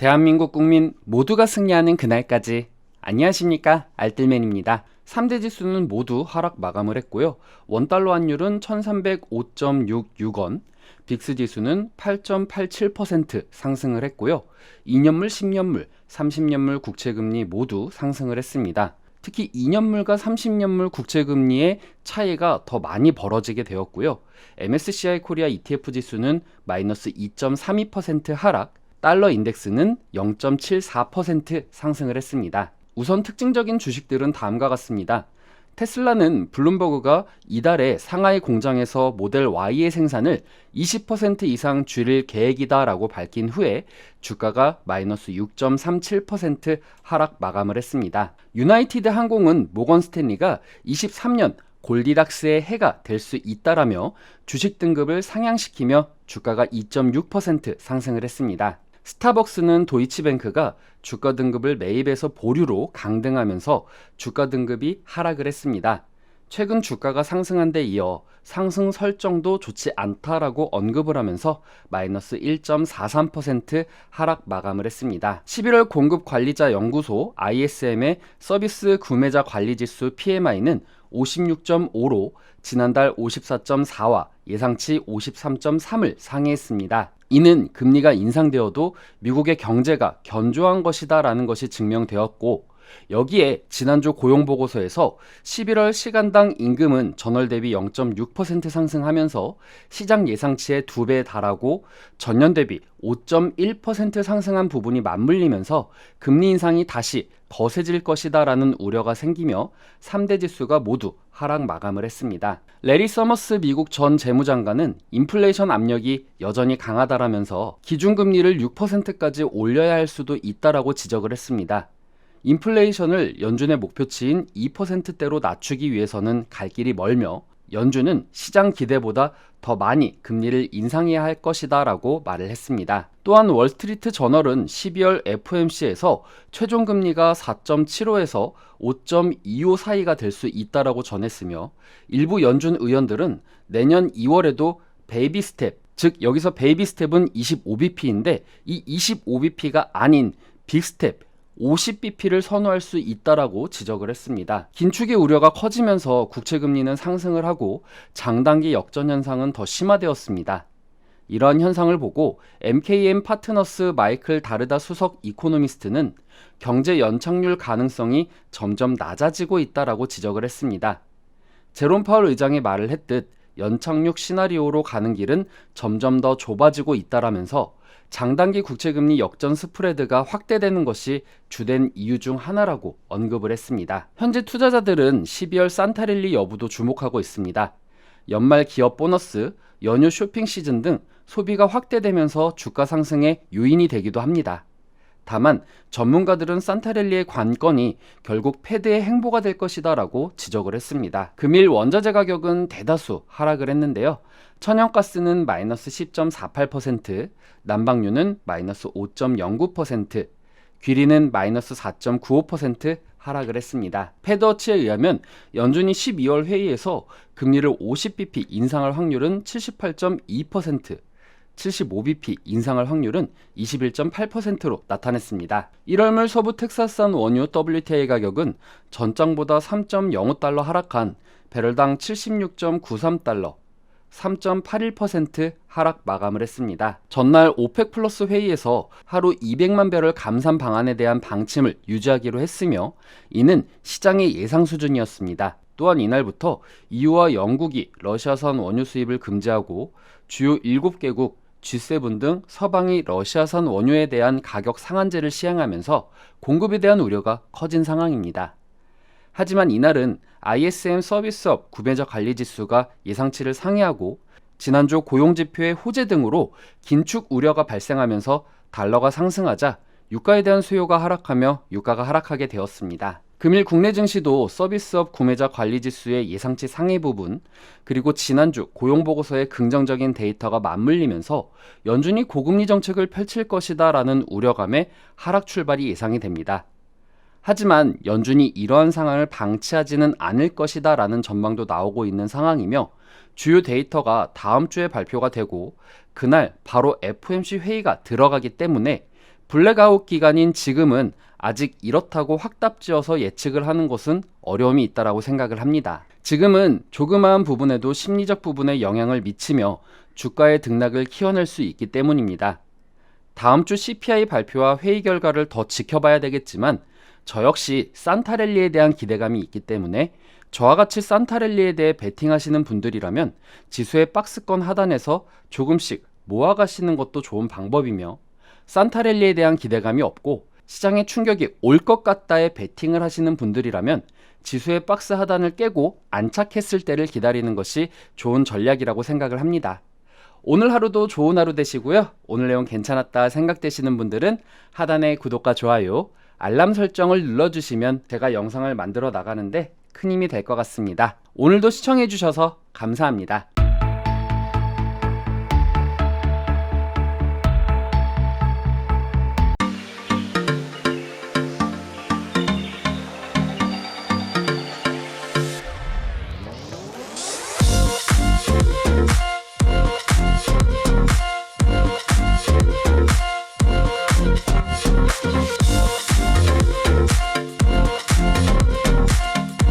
대한민국 국민 모두가 승리하는 그날까지. 안녕하십니까, 알뜰맨입니다. 3대 지수는 모두 하락 마감을 했고요. 원달러 환율은 1305.66원, 빅스 지수는 8.87% 상승을 했고요. 2년물, 10년물, 30년물 국채금리 모두 상승을 했습니다. 특히 2년물과 30년물 국채금리의 차이가 더 많이 벌어지게 되었고요. MSCI 코리아 ETF 지수는 마이너스 2.32% 하락, 달러 인덱스는 0.74% 상승을 했습니다. 우선 특징적인 주식들은 다음과 같습니다. 테슬라는 블룸버그가 이달에 상하이 공장에서 모델 Y의 생산을 20% 이상 줄일 계획이다 라고 밝힌 후에 주가가 마이너스 6.37% 하락 마감을 했습니다. 유나이티드 항공은 모건 스탠리가 23년 골디락스의 해가 될 수 있다라며 주식 등급을 상향시키며 주가가 2.6% 상승을 했습니다. 스타벅스는 도이치뱅크가 주가 등급을 매입해서 보류로 강등하면서 주가 등급이 하락을 했습니다. 최근 주가가 상승한 데 이어 상승 설정도 좋지 않다라고 언급을 하면서 마이너스 1.43% 하락 마감을 했습니다. 11월 공급관리자 연구소 ISM의 서비스 구매자 관리지수 PMI는 56.5로 지난달 54.4와 예상치 53.3을 상회했습니다. 이는 금리가 인상되어도 미국의 경제가 견조한 것이다 라는 것이 증명되었고, 여기에 지난주 고용보고서에서 11월 시간당 임금은 전월 대비 0.6% 상승하면서 시장 예상치의 2배에 달하고 전년 대비 5.1% 상승한 부분이 맞물리면서 금리 인상이 다시 거세질 것이다 라는 우려가 생기며 3대 지수가 모두 하락 마감을 했습니다. 레리 서머스 미국 전 재무장관은 인플레이션 압력이 여전히 강하다라면서 기준금리를 6%까지 올려야 할 수도 있다라고 지적을 했습니다. 인플레이션을 연준의 목표치인 2%대로 낮추기 위해서는 갈 길이 멀며 연준은 시장 기대보다 더 많이 금리를 인상해야 할 것이다 라고 말을 했습니다. 또한 월스트리트 저널은 12월 FOMC에서 최종 금리가 4.75에서 5.25 사이가 될 수 있다라고 전했으며, 일부 연준 의원들은 내년 2월에도 베이비 스텝, 즉 여기서 베이비 스텝은 25bp인데 이 25bp가 아닌 빅 스텝 50bp를 선호할 수 있다라고 지적을 했습니다. 긴축의 우려가 커지면서 국채금리는 상승을 하고 장단기 역전 현상은 더 심화되었습니다. 이러한 현상을 보고 MKM 파트너스 마이클 다르다 수석 이코노미스트는 경제 연착륙 가능성이 점점 낮아지고 있다라고 지적을 했습니다. 제롬 파월 의장이 말을 했듯 연착륙 시나리오로 가는 길은 점점 더 좁아지고 있다라면서 장단기 국채금리 역전 스프레드가 확대되는 것이 주된 이유 중 하나라고 언급을 했습니다. 현재 투자자들은 12월 산타랠리 여부도 주목하고 있습니다. 연말 기업 보너스, 연휴 쇼핑 시즌 등 소비가 확대되면서 주가 상승의 요인이 되기도 합니다. 다만 전문가들은 산타랠리의 관건이 결국 패드의 행보가 될 것이다 라고 지적을 했습니다. 금일 원자재 가격은 대다수 하락을 했는데요. 천연가스는 마이너스 10.48%, 난방유는 마이너스 5.09%, 귀리는 마이너스 4.95% 하락을 했습니다. 패드워치에 의하면 연준이 12월 회의에서 금리를 50bp 인상할 확률은 78.2%, 75bp 인상할 확률은 21.8%로 나타냈습니다. 1월물 서부 텍사스산 원유 WTI 가격은 전장보다 3.05달러 하락한 배럴당 76.93달러, 3.81% 하락 마감을 했습니다. 전날 오펙 플러스 회의에서 하루 200만 배럴 감산 방안에 대한 방침을 유지하기로 했으며, 이는 시장의 예상 수준이었습니다. 또한 이날부터 EU와 영국이 러시아산 원유 수입을 금지하고 주요 7개국 G7 등 서방이 러시아산 원유에 대한 가격 상한제를 시행하면서 공급에 대한 우려가 커진 상황입니다. 하지만 이날은 ISM 서비스업 구매자 관리지수가 예상치를 상회하고 지난주 고용지표의 호재 등으로 긴축 우려가 발생하면서 달러가 상승하자 유가에 대한 수요가 하락하며 유가가 하락하게 되었습니다. 금일 국내 증시도 서비스업 구매자 관리지수의 예상치 상회 부분, 그리고 지난주 고용보고서의 긍정적인 데이터가 맞물리면서 연준이 고금리 정책을 펼칠 것이다 라는 우려감에 하락 출발이 예상이 됩니다. 하지만 연준이 이러한 상황을 방치하지는 않을 것이다 라는 전망도 나오고 있는 상황이며, 주요 데이터가 다음 주에 발표가 되고 그날 바로 FOMC 회의가 들어가기 때문에 블랙아웃 기간인 지금은 아직 이렇다고 확답지어서 예측을 하는 것은 어려움이 있다라고 생각을 합니다. 지금은 조그마한 부분에도 심리적 부분에 영향을 미치며 주가의 등락을 키워낼 수 있기 때문입니다. 다음 주 CPI 발표와 회의 결과를 더 지켜봐야 되겠지만 저 역시 산타랠리에 대한 기대감이 있기 때문에 저와 같이 산타랠리에 대해 베팅하시는 분들이라면 지수의 박스권 하단에서 조금씩 모아가시는 것도 좋은 방법이며, 산타랠리에 대한 기대감이 없고 시장에 충격이 올 것 같다에 베팅을 하시는 분들이라면 지수의 박스 하단을 깨고 안착했을 때를 기다리는 것이 좋은 전략이라고 생각을 합니다. 오늘 하루도 좋은 하루 되시고요. 오늘 내용 괜찮았다 생각되시는 분들은 하단에 구독과 좋아요, 알람 설정을 눌러주시면 제가 영상을 만들어 나가는데 큰 힘이 될 것 같습니다. 오늘도 시청해주셔서 감사합니다.